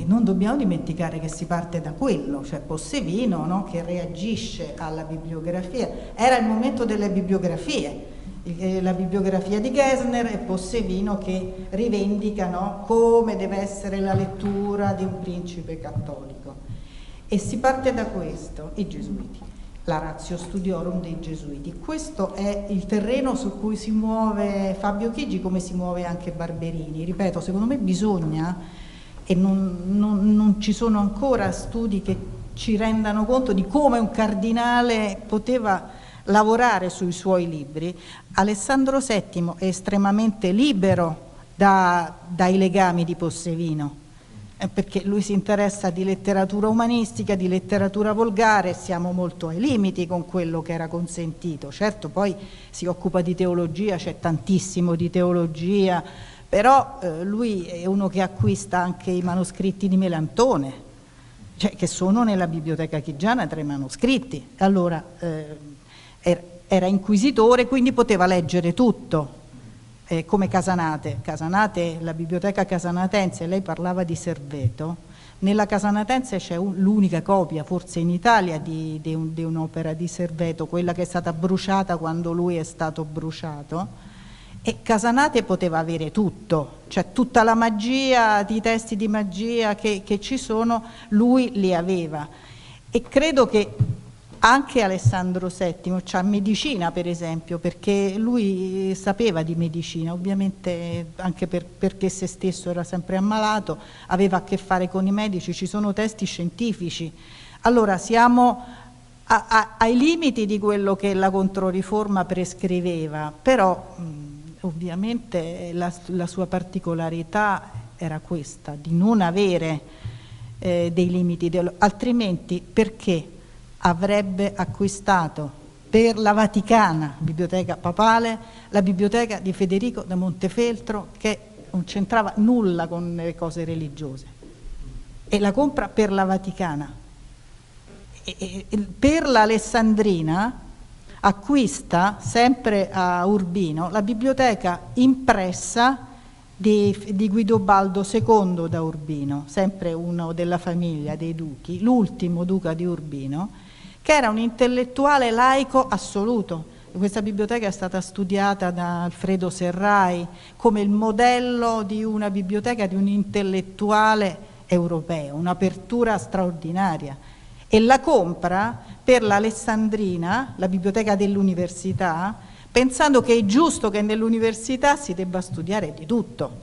non dobbiamo dimenticare che si parte da quello, cioè Possevino, no, che reagisce alla bibliografia. Era il momento delle bibliografie, la bibliografia di Gesner e Possevino che rivendicano come deve essere la lettura di un principe cattolico. E si parte da questo, i Gesuiti, la ratio studiorum dei Gesuiti. Questo è il terreno su cui si muove Fabio Chigi, come si muove anche Barberini. Ripeto, secondo me bisogna, e non ci sono ancora studi che ci rendano conto di come un cardinale poteva lavorare sui suoi libri. Alessandro VII è estremamente libero dai legami di Possevino, perché lui si interessa di letteratura umanistica, di letteratura volgare, siamo molto ai limiti con quello che era consentito. Certo, poi si occupa di teologia, c'è tantissimo di teologia, però lui è uno che acquista anche i manoscritti di Melantone, cioè, che sono nella biblioteca chigiana 3 manoscritti. Allora era inquisitore, quindi poteva leggere tutto, come Casanate. Casanate, la biblioteca casanatense, lei parlava di Serveto, nella casanatense c'è l'unica copia forse in Italia di un'opera di Serveto, quella che è stata bruciata quando lui è stato bruciato, e Casanate poteva avere tutto, cioè tutta la magia, i testi di magia che ci sono, lui li aveva. E credo che anche Alessandro VII c'ha medicina, per esempio, perché lui sapeva di medicina, ovviamente anche perché se stesso era sempre ammalato, aveva a che fare con i medici, ci sono testi scientifici. Allora siamo ai limiti di quello che la Controriforma prescriveva, però ovviamente la sua particolarità era questa, di non avere dei limiti, altrimenti perché avrebbe acquistato per la Vaticana, biblioteca papale, la biblioteca di Federico da Montefeltro, che non c'entrava nulla con le cose religiose, e la compra per la Vaticana. E per l'Alessandrina acquista, sempre a Urbino, la biblioteca impressa di Guidobaldo II da Urbino, sempre uno della famiglia dei duchi, l'ultimo duca di Urbino, che era un intellettuale laico assoluto. Questa biblioteca è stata studiata da Alfredo Serrai come il modello di una biblioteca di un intellettuale europeo, un'apertura straordinaria. E la compra per l'Alessandrina, la biblioteca dell'università, pensando che è giusto che nell'università si debba studiare di tutto,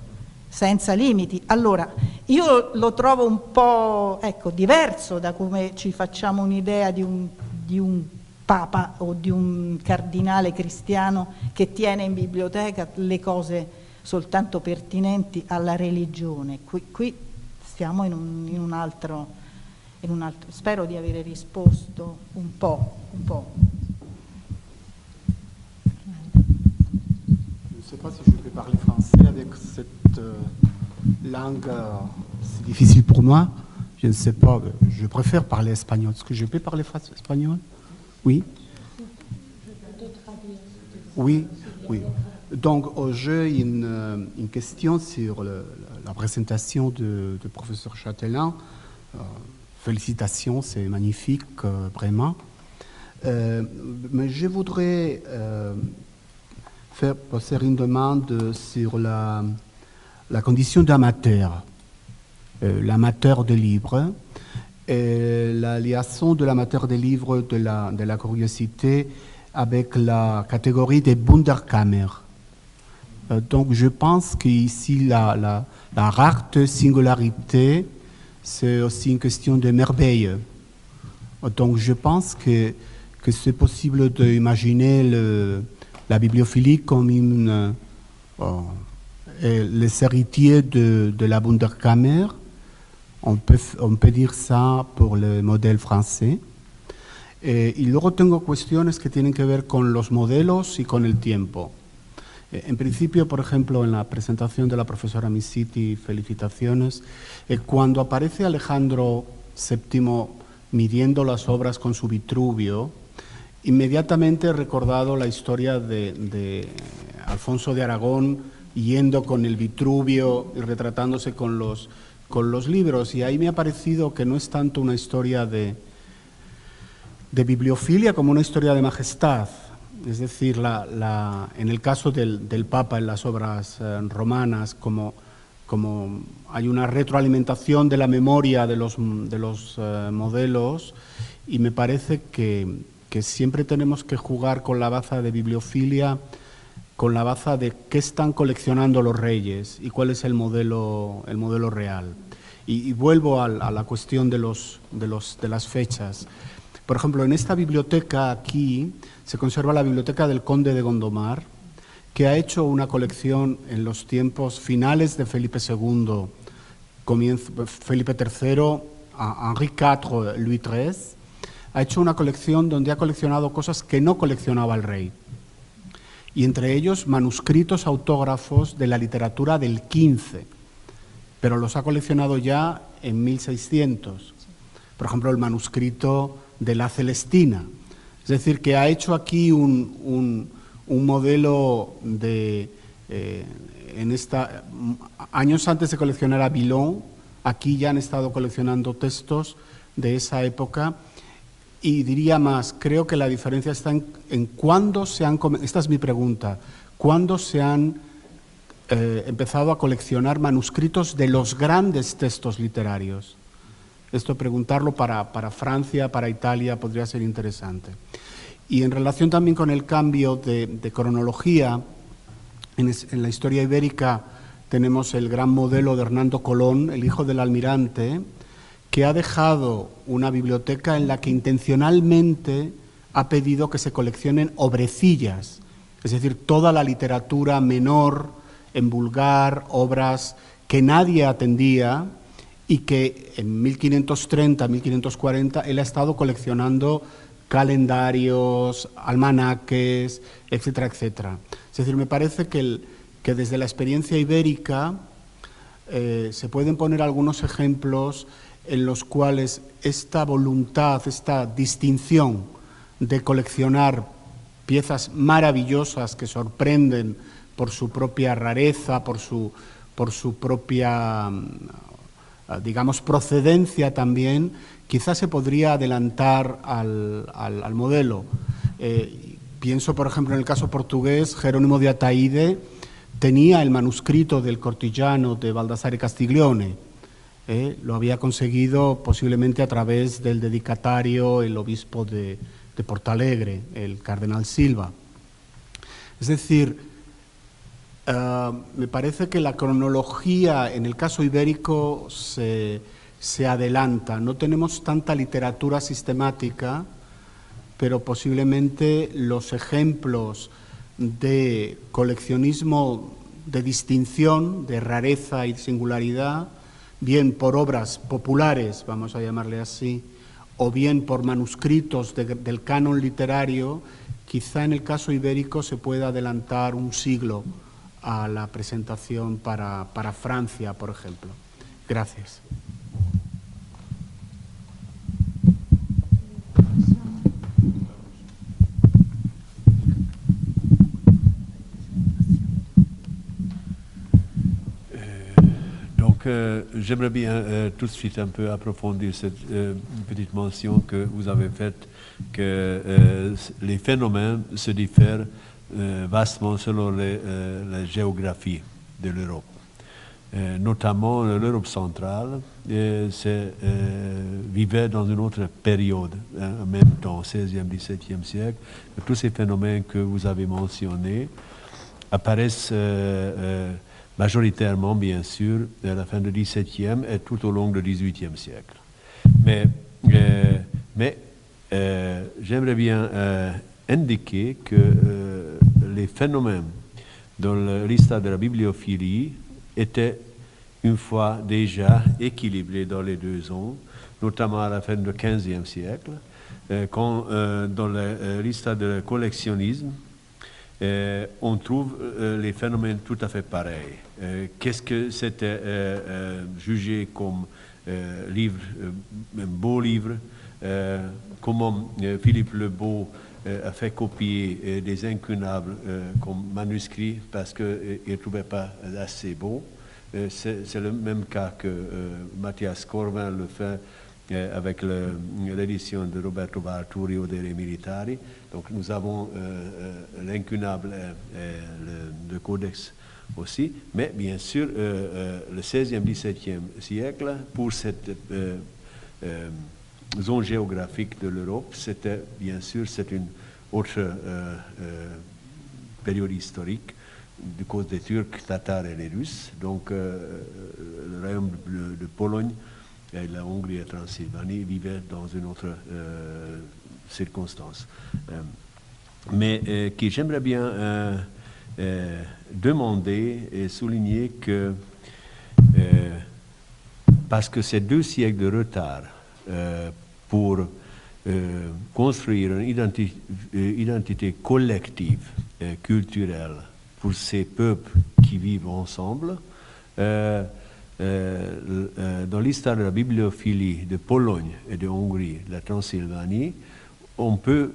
senza limiti. Allora, io lo trovo un po', ecco, diverso da come ci facciamo un'idea di un papa o di un cardinale cristiano che tiene in biblioteca le cose soltanto pertinenti alla religione. Qui stiamo in un altro, spero di avere risposto un po'. Je ne sais pas si je peux parler français avec cette langue, c'est difficile pour moi. Je ne sais pas, je préfère parler espagnol. Est-ce que je peux parler espagnol? Oui. Oui, oui. Donc, j'ai une question sur la présentation du professeur Chatelain. Félicitations, c'est magnifique, vraiment. Mais je voudrais poser une demande sur la condition d'amateur, l'amateur de livres, et la liaison de l'amateur de livres de la curiosité avec la catégorie des Wunderkammer. Donc je pense qu'ici la rareté, singularité, c'est aussi une question de merveille. Donc je pense que c'est possible d'imaginer la bibliophilie comme les héritiers de la Wunderkammer. On peut dire ça pour le modèle français. Y luego tengo cuestiones que tienen que ver con los modelos y con el tiempo. En principio, por ejemplo, en la presentación de la profesora Misiti, felicitaciones, cuando aparece Alejandro VII midiendo las obras con su Vitruvio, inmediatamente he recordado la historia de Alfonso de Aragón yendo con el Vitruvio y retratándose con los con los libros, y ahí me ha parecido que no es tanto una historia de bibliofilia como una historia de majestad. Es decir, en el caso del Papa en las obras romanas, como hay una retroalimentación de la memoria de los modelos, y me parece que siempre tenemos que jugar con la baza de bibliofilia, con la baza de qué están coleccionando los reyes y cuál es el modelo real. Y vuelvo a la cuestión de las fechas. Por ejemplo, en esta biblioteca aquí se conserva la biblioteca del conde de Gondomar, que ha hecho una colección en los tiempos finales de Felipe II, Felipe III, Henri IV, Louis XIII, ha hecho una colección donde ha coleccionado cosas que no coleccionaba el rey. Y entre ellos manuscritos autógrafos de la literatura del XV, pero los ha coleccionado ya en 1600. Por ejemplo, el manuscrito de la Celestina. Es decir, que ha hecho aquí un modelo de... años antes de coleccionar a Villon, aquí ya han estado coleccionando textos de esa época. Y diría más, creo que la diferencia está en cuándo se han... Esta es mi pregunta. ¿Cuándo se han empezado a coleccionar manuscritos de los grandes textos literarios? Esto preguntarlo para Francia, para Italia, podría ser interesante. Y en relación también con el cambio de cronología, en la historia ibérica tenemos el gran modelo de Hernando Colón, el hijo del almirante, que ha dejado una biblioteca en la que intencionalmente ha pedido que se coleccionen obrecillas, es decir, toda la literatura menor, en vulgar, obras que nadie atendía, y que en 1530, 1540, él ha estado coleccionando calendarios, almanaques, etcétera, etcétera. Es decir, me parece que desde la experiencia ibérica se pueden poner algunos ejemplos en los cuales esta voluntad, esta distinción de coleccionar piezas maravillosas que sorprenden por su propia rareza, por su propia, digamos, procedencia también, quizás se podría adelantar al modelo. Pienso, por ejemplo, en el caso portugués, Jerónimo de Ataíde tenía el manuscrito del Cortillano de Baldassare Castiglione. Lo había conseguido posiblemente a través del dedicatario, el obispo de Portalegre, el cardenal Silva. Es decir, me parece que la cronología en el caso ibérico se adelanta. No tenemos tanta literatura sistemática, pero posiblemente los ejemplos de coleccionismo de distinción, de rareza y singularidad, bien por obras populares, vamos a llamarle así, o bien por manuscritos del canon literario, quizá en el caso ibérico se pueda adelantar un siglo a la presentación para Francia, por ejemplo. Gracias. J'aimerais bien tout de suite un peu approfondir cette petite mention que vous avez faite, que les phénomènes se diffèrent vastement selon la géographie de l'Europe. Notamment l'Europe centrale vivait dans une autre période, en même temps, 16e, 17e siècle. Tous ces phénomènes que vous avez mentionnés apparaissent majoritairement, bien sûr, à la fin du XVIIe et tout au long du XVIIIe siècle. Mais j'aimerais bien indiquer que les phénomènes dans l'histoire de la bibliophilie étaient une fois déjà équilibrés dans les deux zones, notamment à la fin du XVe siècle, quand dans l'histoire du collectionnisme, on trouve les phénomènes tout à fait pareils. Qu'est-ce que c'était jugé comme livre, un beau livre, comment Philippe le Beau a fait copier des incunables comme manuscrits parce qu'il ne trouvait pas assez beau. c'est le même cas que Mathias Corvin le fait avec l'édition de Roberto Barturio dei Militari. Donc nous avons l'incunable le codex aussi, mais bien sûr le 16e, 17e siècle, pour cette zone géographique de l'Europe, c'était bien sûr c'est une autre période historique du cause des Turcs, Tatars et les Russes. Donc le royaume de Pologne et la Hongrie et Transylvanie vivaient dans une autre circonstance. Mais j'aimerais bien demander et souligner que parce que c'est 2 siècles de retard pour construire une identité collective, culturelle, pour ces peuples qui vivent ensemble. Dans l'histoire de la bibliophilie de Pologne et de Hongrie, de la Transylvanie, on peut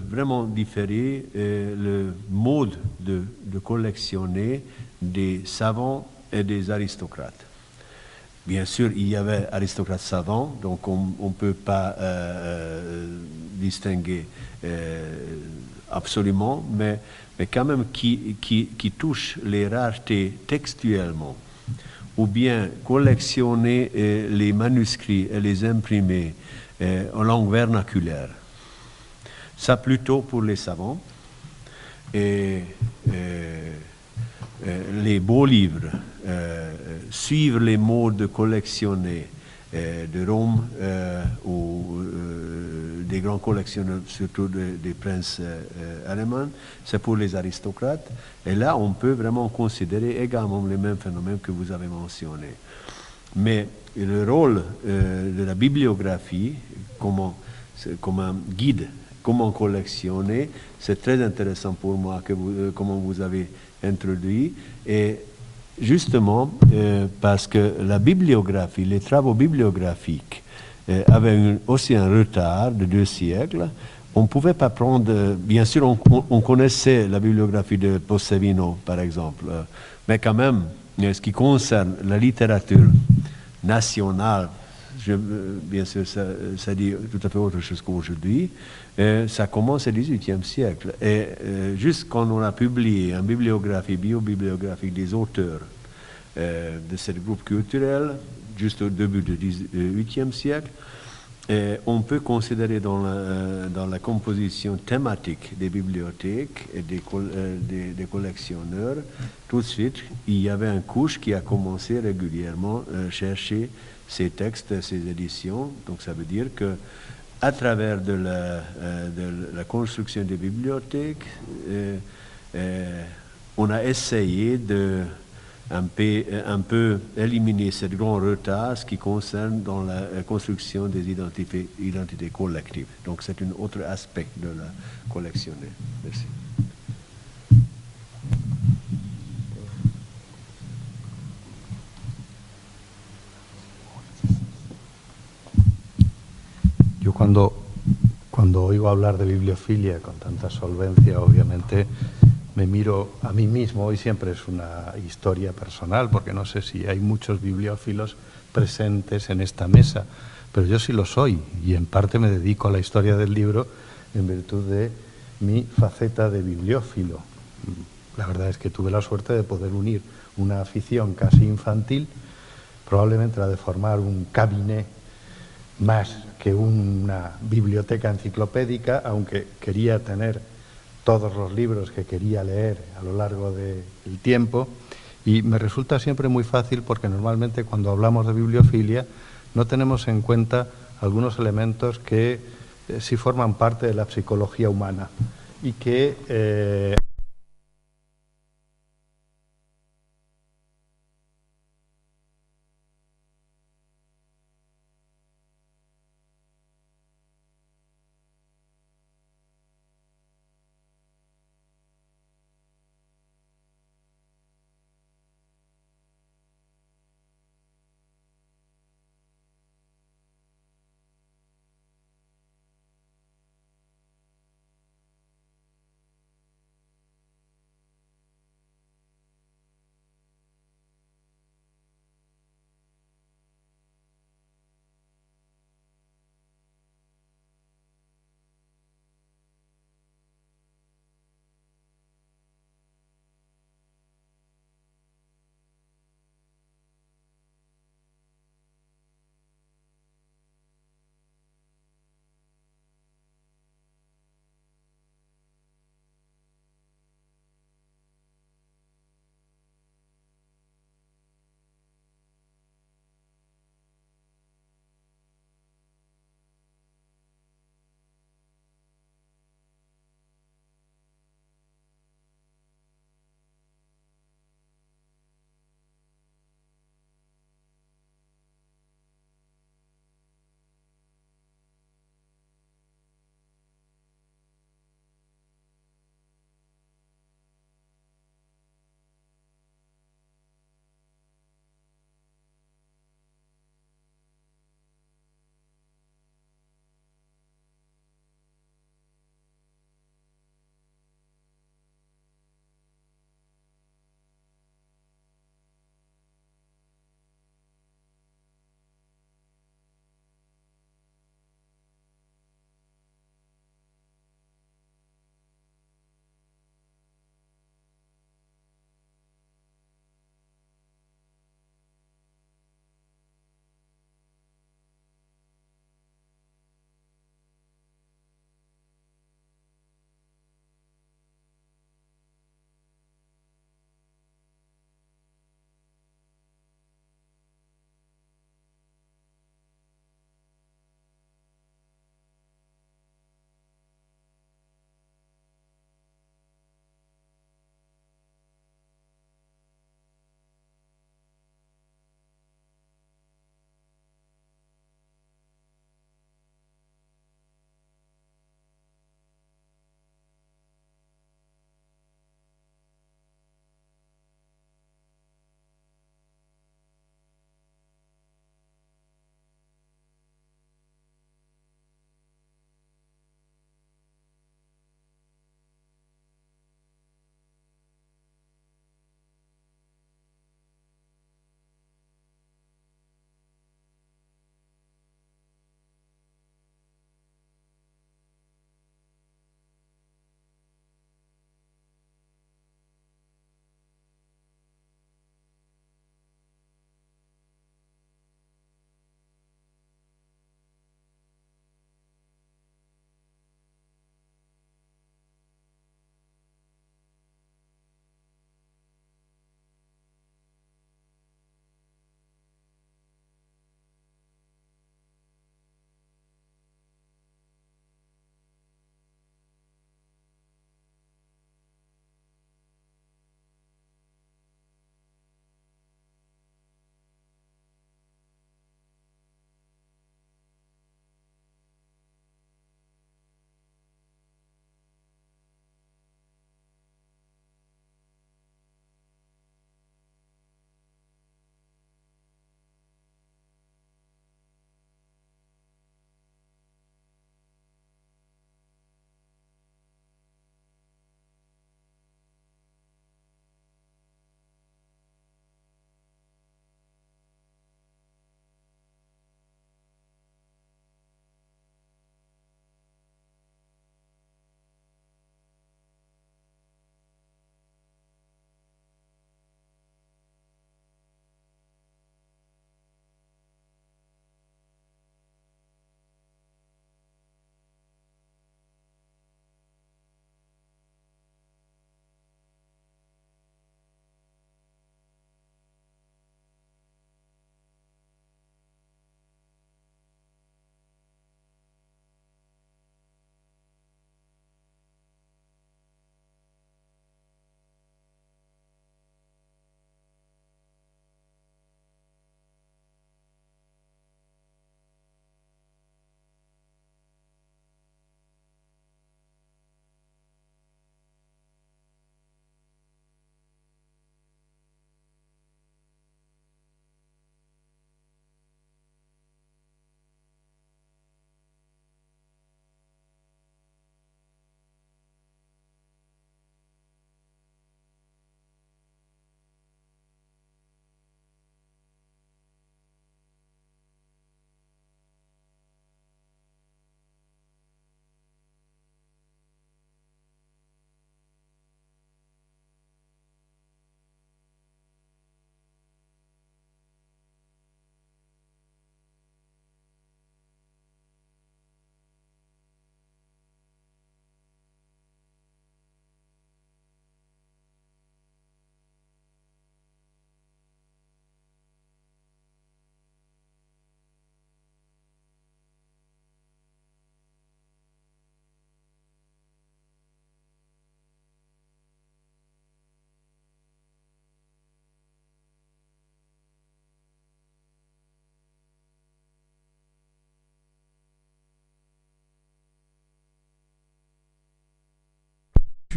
vraiment différer le mode de collectionner des savants et des aristocrates. Bien sûr, il y avait aristocrates savants, donc on ne peut pas distinguer absolument, mais quand même qui touche les raretés textuellement, ou bien collectionner les manuscrits et les imprimer en langue vernaculaire. Ça plutôt pour les savants. Et les beaux livres, suivre les modes de collectionner de Rome ou des grands collectionneurs, surtout des princes allemands, c'est pour les aristocrates. Et là, on peut vraiment considérer également les mêmes phénomènes que vous avez mentionnés. Mais le rôle de la bibliographie comme un guide, comment collectionner, c'est très intéressant pour moi comment vous avez introduit. Et justement, parce que la bibliographie, les travaux bibliographiques avaient aussi un retard de 2 siècles. On ne pouvait pas prendre, bien sûr, on connaissait la bibliographie de Possevino, par exemple, mais quand même, ce qui concerne la littérature nationale, bien sûr, ça dit tout à fait autre chose qu'aujourd'hui. Ça commence au XVIIIe siècle. Et juste quand on a publié une bibliographie, biobibliographique des auteurs de ce groupe culturel, juste au début du XVIIIe siècle, on peut considérer dans la composition thématique des bibliothèques et des collectionneurs, tout de suite, il y avait un couche qui a commencé régulièrement à chercher ces textes, ces éditions. Donc ça veut dire que à travers de la construction des bibliothèques, on a essayé de un peu éliminer ce grand retard, ce qui concerne dans la construction des identités collectives. Donc c'est un autre aspect de la collectionner. Merci. Yo cuando oigo hablar de bibliofilia con tanta solvencia, obviamente me miro a mí mismo. Hoy siempre es una historia personal, porque no sé si hay muchos bibliófilos presentes en esta mesa, pero yo sí lo soy, y en parte me dedico a la historia del libro en virtud de mi faceta de bibliófilo. La verdad es que tuve la suerte de poder unir una afición casi infantil, probablemente la de formar un cabinet más que una biblioteca enciclopédica, aunque quería tener todos los libros que quería leer a lo largo del tiempo, y me resulta siempre muy fácil porque normalmente cuando hablamos de bibliofilia no tenemos en cuenta algunos elementos que sí forman parte de la psicología humana y que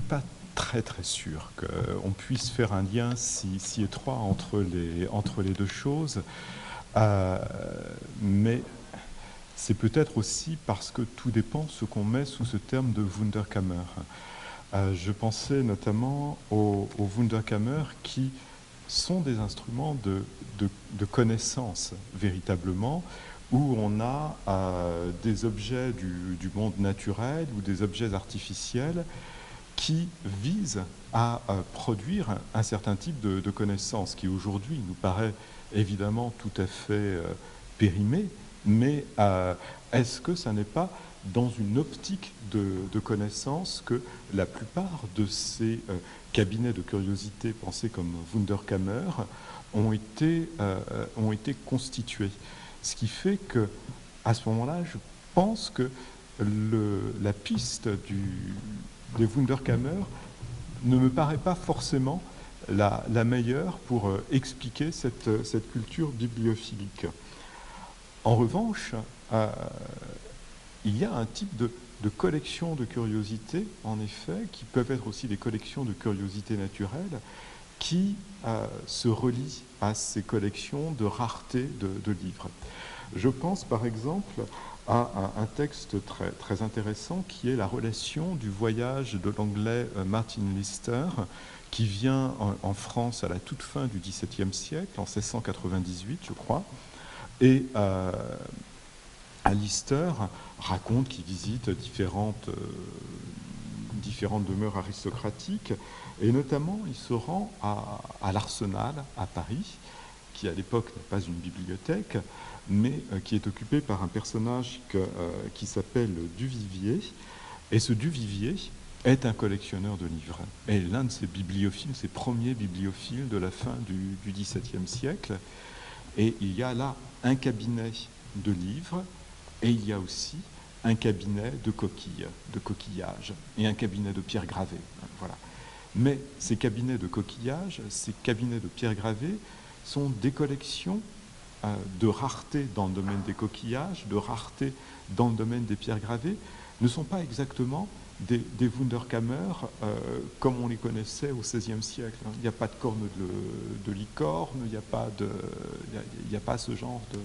pas très sûr qu'on puisse faire un lien si étroit entre les deux choses, mais c'est peut-être aussi parce que tout dépend ce qu'on met sous ce terme de Wunderkammer. Je pensais notamment aux Wunderkammer qui sont des instruments de connaissance véritablement, où on a des objets du monde naturel ou des objets artificiels qui visent à produire un certain type de connaissance qui aujourd'hui nous paraît évidemment tout à fait périmé, mais est-ce que ça n'est pas dans une optique de connaissance que la plupart de ces cabinets de curiosité pensés comme Wunderkammer ont été constitués. Ce qui fait que, à ce moment-là, je pense que la piste des Wunderkammer ne me paraît pas forcément la meilleure pour expliquer cette culture bibliophilique. En revanche, il y a un type de collection de curiosités, en effet, qui peuvent être aussi des collections de curiosités naturelles, qui se relient à ces collections de rareté de livres. Je pense par exemple à un texte très intéressant qui est la relation du voyage de l'anglais Martin Lister, qui vient en France à la toute fin du XVIIe siècle, en 1698 je crois, et Lister raconte qu'il visite différentes demeures aristocratiques, et notamment il se rend à l'Arsenal à Paris, qui à l'époque n'est pas une bibliothèque, mais qui est occupé par un personnage qui s'appelle Duvivier, et ce Duvivier est un collectionneur de livres, et l'un de ces bibliophiles, ces premiers bibliophiles de la fin du XVIIe siècle, et il y a là un cabinet de livres, et il y a aussi un cabinet de coquilles, de coquillages, et un cabinet de pierres gravées. Voilà. Mais ces cabinets de coquillages, ces cabinets de pierres gravées, sont des collections de rareté dans le domaine des coquillages, de rareté dans le domaine des pierres gravées, ne sont pas exactement des Wunderkammer comme on les connaissait au XVIe siècle. Il n'y a pas de cornes de licorne, il n'y a pas ce genre de...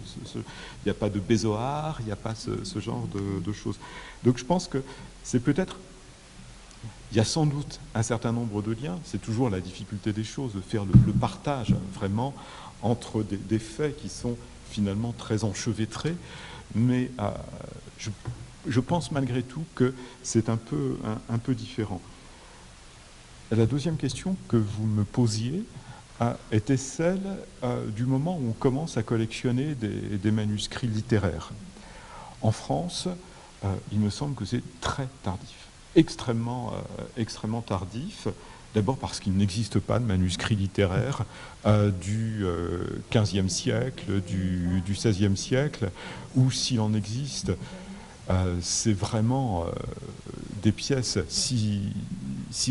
il n'y a pas de bézoard, il n'y a pas ce genre de choses. Donc je pense que c'est peut-être... Il y a sans doute un certain nombre de liens, c'est toujours la difficulté des choses, de faire le partage vraiment entre des faits qui sont finalement très enchevêtrés, mais je pense malgré tout que c'est un peu différent. La deuxième question que vous me posiez était celle du moment où on commence à collectionner des manuscrits littéraires. En France, il me semble que c'est très tardif. Extrêmement tardif, d'abord parce qu'il n'existe pas de manuscrits littéraires du XVe siècle, du XVIe siècle, ou s'il en existe, c'est vraiment des pièces si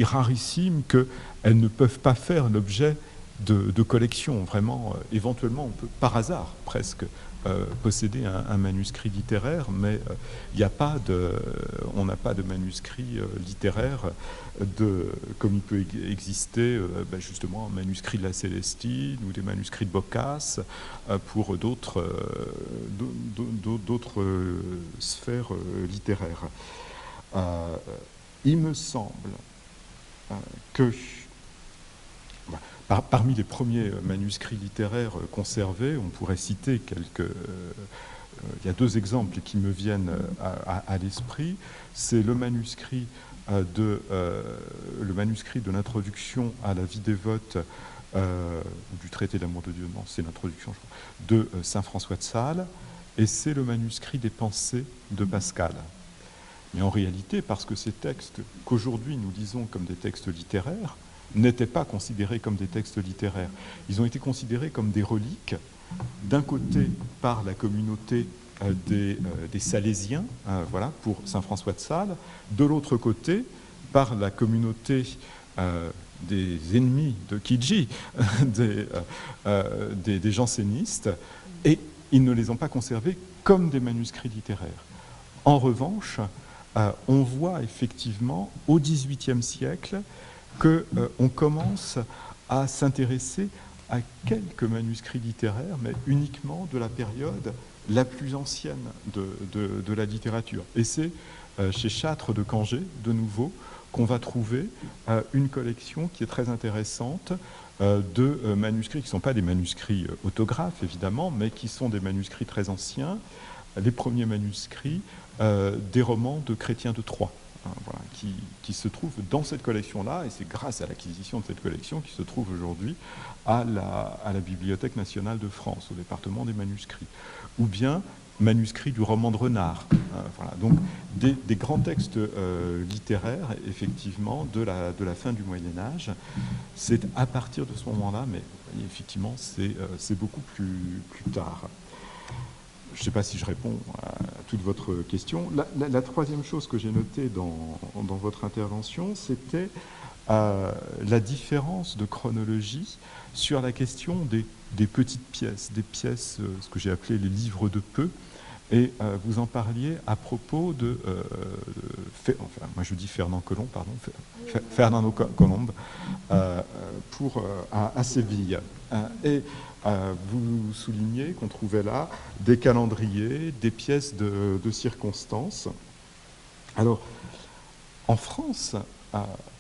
rarissimes qu'elles ne peuvent pas faire l'objet de collections. Vraiment, éventuellement, on peut par hasard presque posséder un manuscrit littéraire, mais on n'a pas de manuscrit littéraire comme il peut exister justement un manuscrit de la Célestine ou des manuscrits de Boccace pour d'autres sphères littéraires. Il me semble que parmi les premiers manuscrits littéraires conservés, on pourrait citer il y a deux exemples qui me viennent à l'esprit. C'est le manuscrit de l'introduction à la vie dévote du traité de l'amour de Dieu, non, c'est l'introduction, je crois, de saint François de Sales, et c'est le manuscrit des pensées de Pascal. Mais en réalité, parce que ces textes qu'aujourd'hui nous lisons comme des textes littéraires n'étaient pas considérés comme des textes littéraires. Ils ont été considérés comme des reliques, d'un côté par la communauté des Salésiens, voilà, pour saint François de Sales, de l'autre côté par la communauté des ennemis de Kijji, des jansénistes, et ils ne les ont pas conservés comme des manuscrits littéraires. En revanche, on voit effectivement au XVIIIe siècle qu'on commence à s'intéresser à quelques manuscrits littéraires, mais uniquement de la période la plus ancienne de la littérature. Et c'est chez Châtre de Cangé, de nouveau, qu'on va trouver une collection qui est très intéressante de manuscrits qui ne sont pas des manuscrits autographes, évidemment, mais qui sont des manuscrits très anciens, les premiers manuscrits des romans de Chrétien de Troyes, hein, voilà, qui se trouvent dans cette collection-là, et c'est grâce à l'acquisition de cette collection qui se trouve aujourd'hui à la Bibliothèque nationale de France, au département des manuscrits. Ou bien manuscrits du roman de Renard. Voilà. Donc des grands textes littéraires, effectivement, de la fin du Moyen-Âge. C'est à partir de ce moment-là, mais effectivement, c'est beaucoup plus tard. Je ne sais pas si je réponds à toute votre question. La troisième chose que j'ai notée dans votre intervention, c'était la différence de chronologie sur la question des petites pièces, des pièces, ce que j'ai appelé les livres de peu. Et vous en parliez à propos enfin, moi je dis Fernand Colomb, pardon, Fernando Colomb, à Séville. Et vous soulignez qu'on trouvait là des calendriers, des pièces de circonstances. Alors, en France,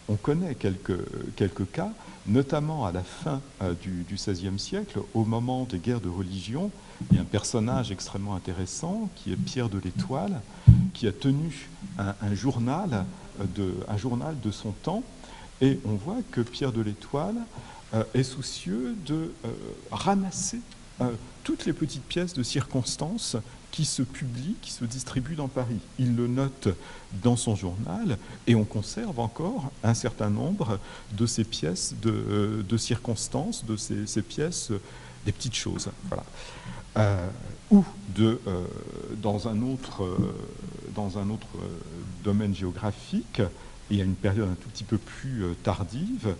on connaît quelques cas, notamment à la fin du XVIe siècle, au moment des guerres de religion. Il y a un personnage extrêmement intéressant qui est Pierre de l'Étoile, qui a tenu un journal de son temps. Et on voit que Pierre de l'Étoile est soucieux de ramasser toutes les petites pièces de circonstances qui se publient, qui se distribuent dans Paris. Il le note dans son journal et on conserve encore un certain nombre de ces pièces de circonstances, de ces pièces, des petites choses. Voilà. Ou dans un autre domaine géographique, et à une période un tout petit peu plus tardive,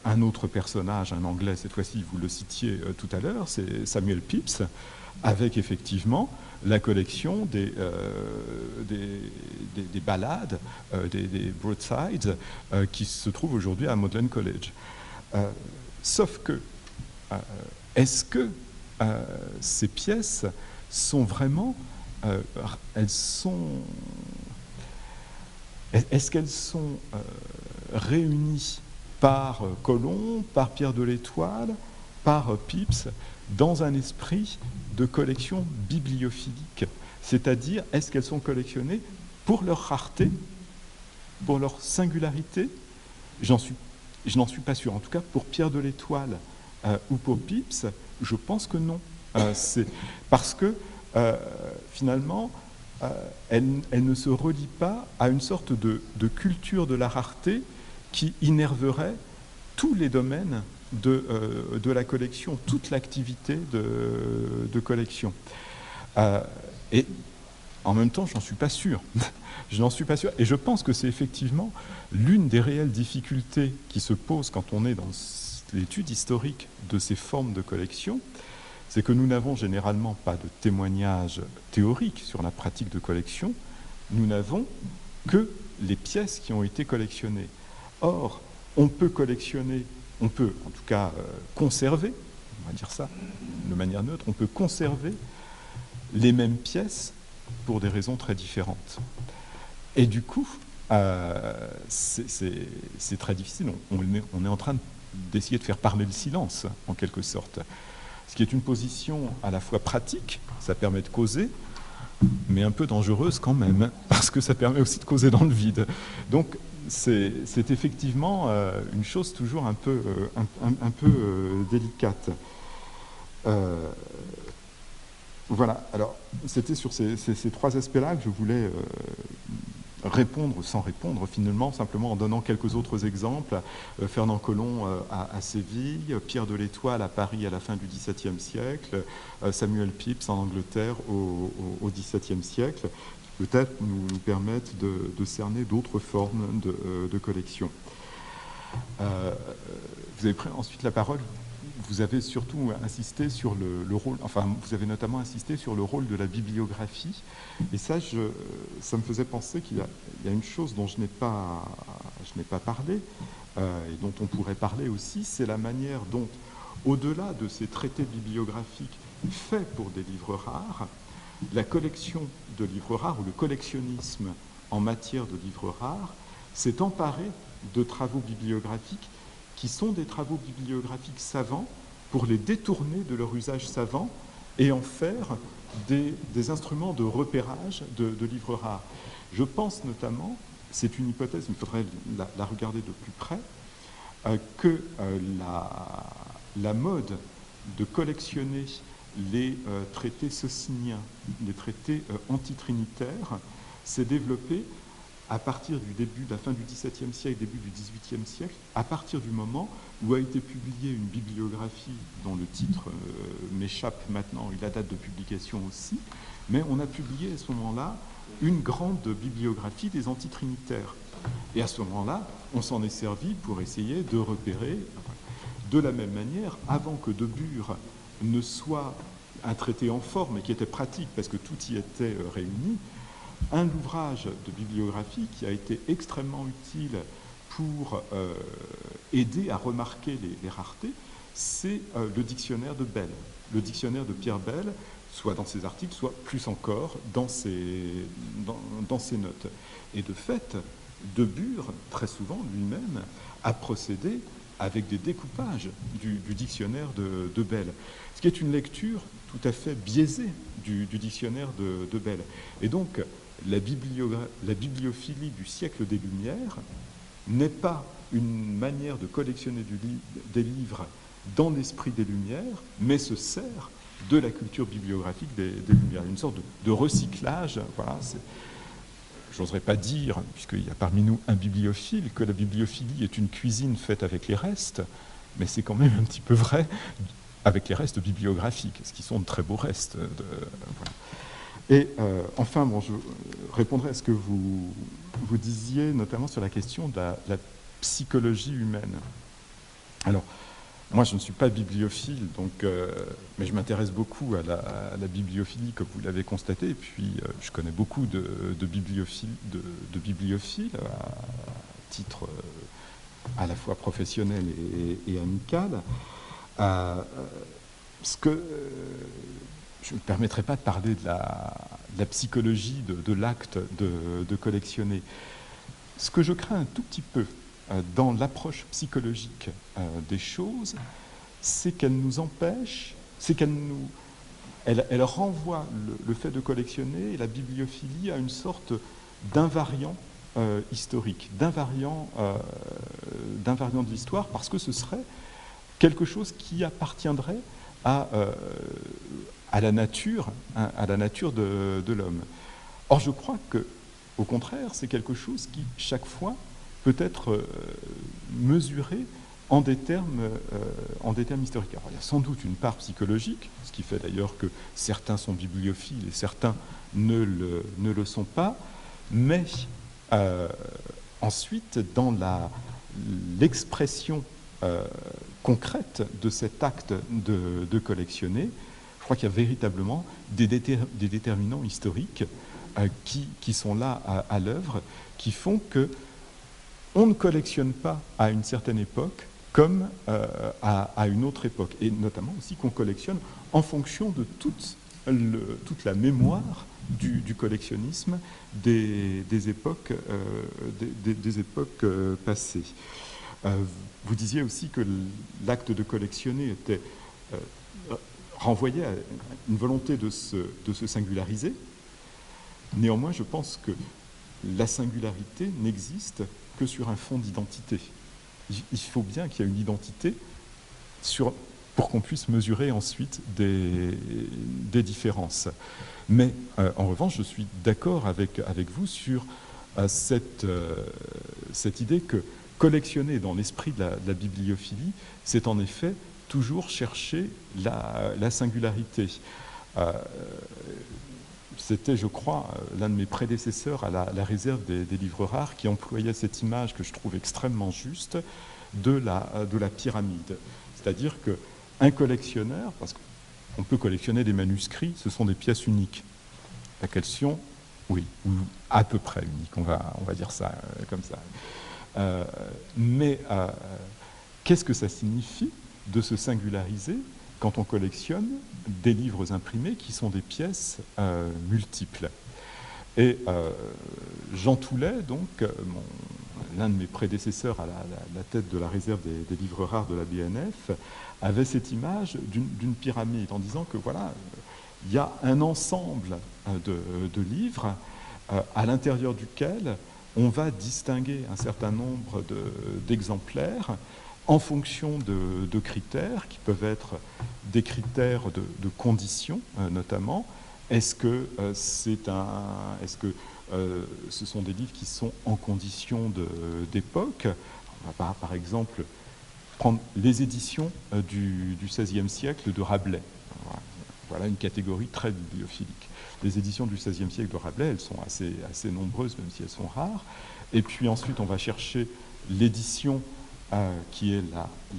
un autre personnage, un Anglais, cette fois-ci, vous le citiez tout à l'heure, c'est Samuel Pepys, avec effectivement la collection des ballades, des broadsides, qui se trouvent aujourd'hui à Magdalen College. Sauf que, est-ce que ces pièces sont vraiment... Est-ce qu'elles sont réunies par Colomb, par Pierre de l'Étoile, par Pepys, dans un esprit de collection bibliophilique? C'est-à-dire, est-ce qu'elles sont collectionnées pour leur rareté, pour leur singularité? Je n'en suis pas sûr. En tout cas, pour Pierre de l'Étoile ou pour Pepys, je pense que non. C'est parce que, finalement, elle ne se relie pas à une sorte de culture de la rareté qui innerverait tous les domaines de la collection, toute l'activité de collection. Et en même temps, je n'en suis pas sûr. Je n'en suis pas sûr. Et je pense que c'est effectivement l'une des réelles difficultés qui se posent quand on est dans l'étude historique de ces formes de collection, c'est que nous n'avons généralement pas de témoignages théoriques sur la pratique de collection, nous n'avons que les pièces qui ont été collectionnées. Or, on peut collectionner, on peut en tout cas conserver, on va dire ça de manière neutre, on peut conserver les mêmes pièces pour des raisons très différentes. Et du coup, c'est très difficile. On est en train d'essayer de faire parler le silence, en quelque sorte. Ce qui est une position à la fois pratique, ça permet de causer, mais un peu dangereuse quand même, parce que ça permet aussi de causer dans le vide. Donc, c'est effectivement une chose toujours un peu délicate. Voilà, alors c'était sur ces trois aspects-là que je voulais répondre sans répondre finalement, simplement en donnant quelques autres exemples. Fernand Colomb à Séville, Pierre de l'Étoile à Paris à la fin du XVIIe siècle, Samuel Pepys en Angleterre au XVIIe siècle, qui peut-être nous permettent de cerner d'autres formes de collection. Vous avez pris ensuite la parole. vous avez surtout insisté sur le rôle, enfin, vous avez notamment insisté sur le rôle de la bibliographie. Et ça, ça me faisait penser qu'il y a une chose dont je n'ai pas parlé, et dont on pourrait parler aussi, c'est la manière dont, au-delà de ces traités bibliographiques faits pour des livres rares, la collection de livres rares, ou le collectionnisme en matière de livres rares, s'est emparé de travaux bibliographiques qui sont des travaux bibliographiques savants pour les détourner de leur usage savant et en faire des instruments de repérage de livres rares. Je pense notamment, c'est une hypothèse, il faudrait la regarder de plus près, que la mode de collectionner les traités sociniens, les traités antitrinitaires, s'est développée à partir du début, de la fin du XVIIe siècle, début du XVIIIe siècle, à partir du moment où a été publiée une bibliographie dont le titre m'échappe maintenant, et la date de publication aussi, mais on a publié à ce moment-là une grande bibliographie des antitrinitaires. Et à ce moment-là, on s'en est servi pour essayer de repérer, de la même manière, avant que De Bure ne soit un traité en forme et qui était pratique parce que tout y était réuni, un ouvrage de bibliographie qui a été extrêmement utile pour aider à remarquer les raretés, c'est le dictionnaire de Bell, le dictionnaire de Pierre Bell, soit dans ses articles, soit plus encore dans ses notes. Et de fait, De Bure, très souvent lui-même, a procédé avec des découpages du dictionnaire de Bell, ce qui est une lecture tout à fait biaisée du dictionnaire de Bell. Et donc, la bibliophilie du siècle des Lumières n'est pas une manière de collectionner des livres dans l'esprit des Lumières, mais se sert de la culture bibliographique des Lumières. Une sorte de recyclage. Voilà, j'oserais pas dire, puisqu'il y a parmi nous un bibliophile, que la bibliophilie est une cuisine faite avec les restes, mais c'est quand même un petit peu vrai avec les restes bibliographiques, ce qui sont de très beaux restes. Voilà. Et enfin, bon, je répondrai à ce que vous disiez, notamment sur la question de la psychologie humaine. Alors, moi, je ne suis pas bibliophile, donc, mais je m'intéresse beaucoup à la bibliophilie, comme vous l'avez constaté, et puis je connais beaucoup de bibliophiles à titre à la fois professionnel et amical. Je ne me permettrai pas de parler de la psychologie de l'acte de collectionner. Ce que je crains un tout petit peu dans l'approche psychologique des choses, c'est qu'elle nous empêche, elle renvoie le fait de collectionner et la bibliophilie à une sorte d'invariant historique, d'invariant de l'histoire, parce que ce serait quelque chose qui appartiendrait à la nature, hein, à la nature de l'homme. Or, je crois que, au contraire, c'est quelque chose qui, chaque fois, peut être mesuré en des termes historiques. Alors, il y a sans doute une part psychologique, ce qui fait d'ailleurs que certains sont bibliophiles et certains ne le sont pas, mais ensuite, dans l'expression concrète de cet acte de collectionner, je crois qu'il y a véritablement des déterminants historiques qui sont là à l'œuvre, qui font que on ne collectionne pas à une certaine époque comme à une autre époque, et notamment aussi qu'on collectionne en fonction de toute la mémoire du collectionnisme des époques passées. Vous disiez aussi que l'acte de collectionner était renvoyé à une volonté de se singulariser. Néanmoins, je pense que la singularité n'existe que sur un fond d'identité. Il faut bien qu'il y ait une identité pour qu'on puisse mesurer ensuite des différences. Mais en revanche, je suis d'accord avec vous sur cette idée que collectionner dans l'esprit de la bibliophilie, c'est en effet toujours chercher la singularité. C'était, je crois, l'un de mes prédécesseurs à la réserve des livres rares qui employait cette image que je trouve extrêmement juste de la pyramide. C'est-à-dire que un collectionneur, parce qu'on peut collectionner des manuscrits, ce sont des pièces uniques. La question, oui, ou à peu près unique, on va dire ça comme ça. Mais qu'est-ce que ça signifie de se singulariser quand on collectionne des livres imprimés qui sont des pièces multiples? Et Jean Toulet, donc, l'un de mes prédécesseurs à la tête de la réserve des livres rares de la BNF, avait cette image d'une pyramide en disant que voilà, il y a un ensemble de livres à l'intérieur duquel on va distinguer un certain nombre d'exemplaires en fonction de critères qui peuvent être des critères de conditions notamment. Est-ce que ce sont des livres qui sont en condition d'époque? On va par exemple prendre les éditions du XVIe siècle de Rabelais. Voilà une catégorie très bibliophilique. Les éditions du XVIe siècle de Rabelais, elles sont assez nombreuses, même si elles sont rares. Et puis ensuite, on va chercher l'édition qui est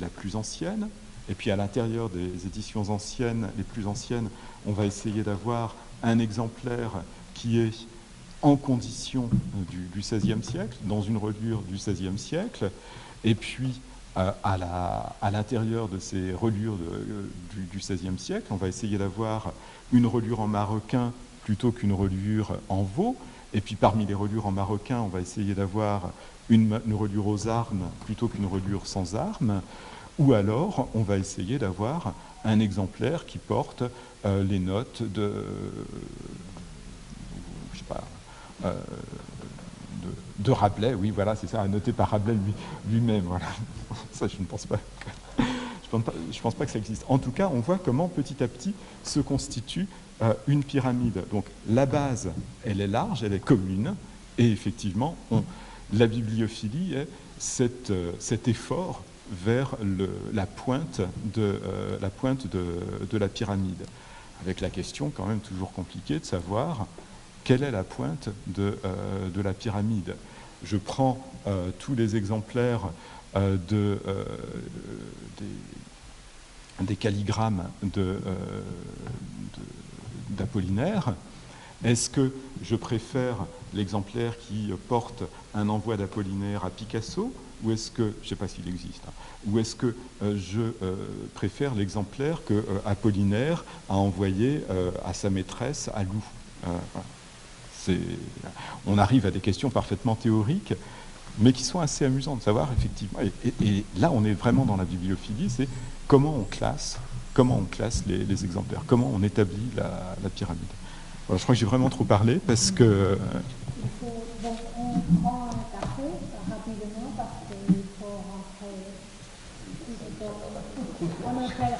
la plus ancienne. Et puis à l'intérieur des éditions anciennes, les plus anciennes, on va essayer d'avoir un exemplaire qui est en condition du XVIe siècle, dans une reliure du XVIe siècle. Et puis à l'intérieur de ces reliures du XVIe siècle, on va essayer d'avoir une reliure en maroquin plutôt qu'une reliure en veau. Et puis parmi les reliures en maroquin, on va essayer d'avoir une reliure aux armes plutôt qu'une reliure sans armes. Ou alors, on va essayer d'avoir un exemplaire qui porte les notes de Rabelais. Oui, voilà, c'est ça, annoté par Rabelais lui-même. Voilà. Ça, je ne pense pas. Je pense pas que ça existe. En tout cas, on voit comment petit à petit se constitue une pyramide. Donc la base, elle est large, elle est commune, et effectivement, la bibliophilie est cet effort vers la pointe de la pyramide, avec la question quand même toujours compliquée de savoir quelle est la pointe de la pyramide. Je prends tous les exemplaires des calligrammes d'Apollinaire. Est-ce que je préfère l'exemplaire qui porte un envoi d'Apollinaire à Picasso, ou est-ce que, je ne sais pas s'il existe, ou est-ce que je préfère l'exemplaire que Apollinaire a envoyé à sa maîtresse à Lou? On arrive à des questions parfaitement théoriques, mais qui sont assez amusantes de savoir, effectivement. Et là, on est vraiment dans la bibliophilie, c'est comment on classe les exemplaires, comment on établit la pyramide. Voilà, je crois que j'ai vraiment trop parlé parce que... Donc on prend un café rapidement parce qu'il faut rentrer. On appelle